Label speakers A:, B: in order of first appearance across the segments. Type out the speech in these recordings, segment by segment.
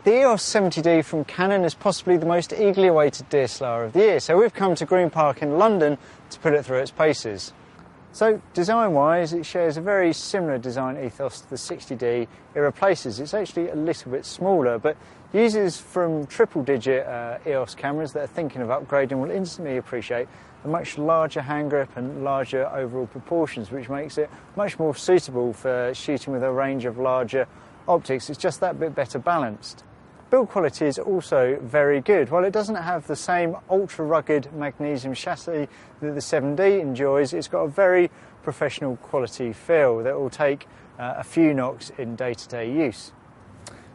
A: The EOS 70D from Canon is possibly the most eagerly awaited DSLR of the year, so we've come to Green Park in London to put it through its paces. So design-wise, it shares a very similar design ethos to the 60D it replaces. It's actually a little bit smaller, but users from triple-digit EOS cameras that are thinking of upgrading will instantly appreciate the much larger hand grip and larger overall proportions, which makes it much more suitable for shooting with a range of larger optics. It's just that bit better balanced. Build quality is also very good. While it doesn't have the same ultra-rugged magnesium chassis that the 7D enjoys, it's got a very professional quality feel that will take a few knocks in day-to-day use.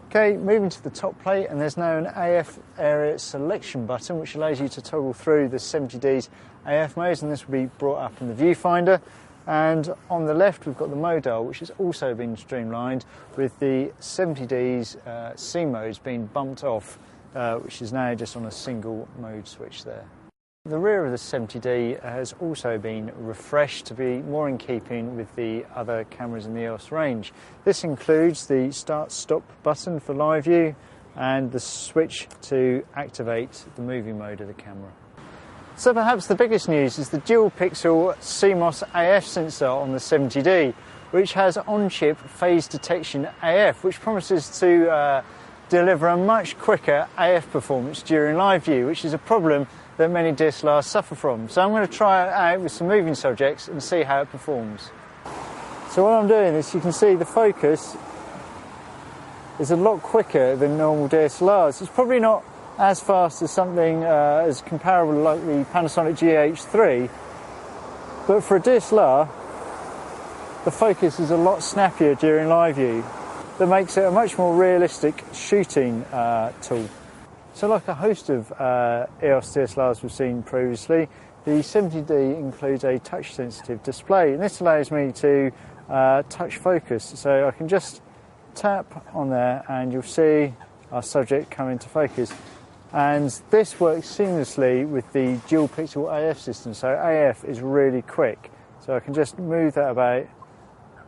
A: Okay, moving to the top plate, and there's now an AF area selection button which allows you to toggle through the 70D's AF modes, and this will be brought up in the viewfinder. And on the left we've got the mode dial, which has also been streamlined with the 70D's C modes being bumped off, which is now just on a single mode switch there. The rear of the 70D has also been refreshed to be more in keeping with the other cameras in the EOS range. This includes the start-stop button for live view and the switch to activate the movie mode of the camera. So perhaps the biggest news is the dual-pixel CMOS AF sensor on the 70D, which has on-chip phase detection AF, which promises to deliver a much quicker AF performance during live view, which is a problem that many DSLRs suffer from. So I'm going to try it out with some moving subjects and see how it performs. So what I'm doing is, you can see the focus is a lot quicker than normal DSLRs. It's probably not as fast as something as comparable like the Panasonic GH3, but for a DSLR the focus is a lot snappier during live view. That makes it a much more realistic shooting tool. So like a host of EOS DSLRs we've seen previously, the 70D includes a touch sensitive display, and this allows me to touch focus. So I can just tap on there and you'll see our subject come into focus. And this works seamlessly with the dual pixel AF system, so AF is really quick. So I can just move that about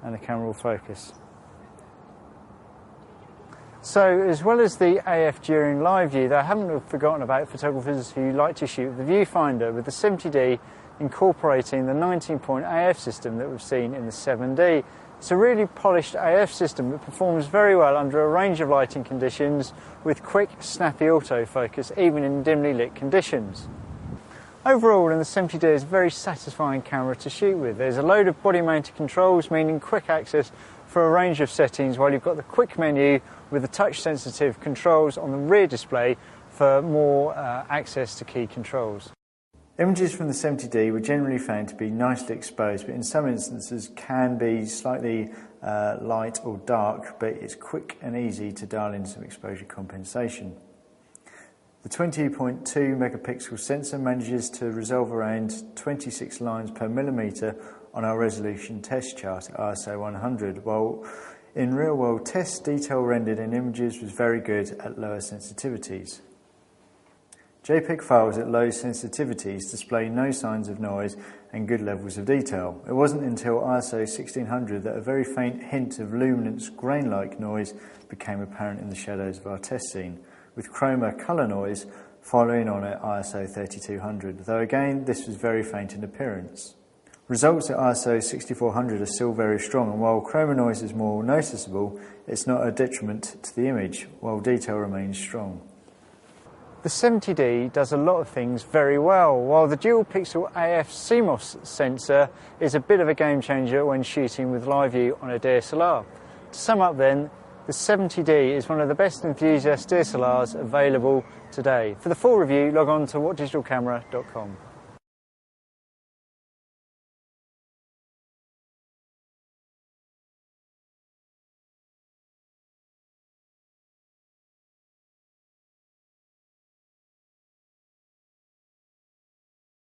A: and the camera will focus. So as well as the AF during live view, I haven't forgotten about photographers who like to shoot with the viewfinder, with the 70D incorporating the 19-point AF system that we've seen in the 7D. It's a really polished AF system that performs very well under a range of lighting conditions with quick, snappy autofocus, even in dimly lit conditions. Overall, the 70D is a very satisfying camera to shoot with. There's a load of body-mounted controls, meaning quick access for a range of settings, while you've got the quick menu with the touch-sensitive controls on the rear display for more access to key controls. Images from the 70D were generally found to be nicely exposed, but in some instances can be slightly light or dark, but it's quick and easy to dial in some exposure compensation. The 20.2 megapixel sensor manages to resolve around 26 lines per millimetre on our resolution test chart at ISO 100, while in real-world tests, detail rendered in images was very good at lower sensitivities. JPEG files at low sensitivities display no signs of noise and good levels of detail. It wasn't until ISO 1600 that a very faint hint of luminance grain-like noise became apparent in the shadows of our test scene, with chroma colour noise following on at ISO 3200, though again this was very faint in appearance. Results at ISO 6400 are still very strong, and while chroma noise is more noticeable, it's not a detriment to the image, while detail remains strong. The 70D does a lot of things very well, while the dual-pixel AF CMOS sensor is a bit of a game changer when shooting with live view on a DSLR. To sum up then, the 70D is one of the best enthusiast DSLRs available today. For the full review, log on to whatdigitalcamera.com.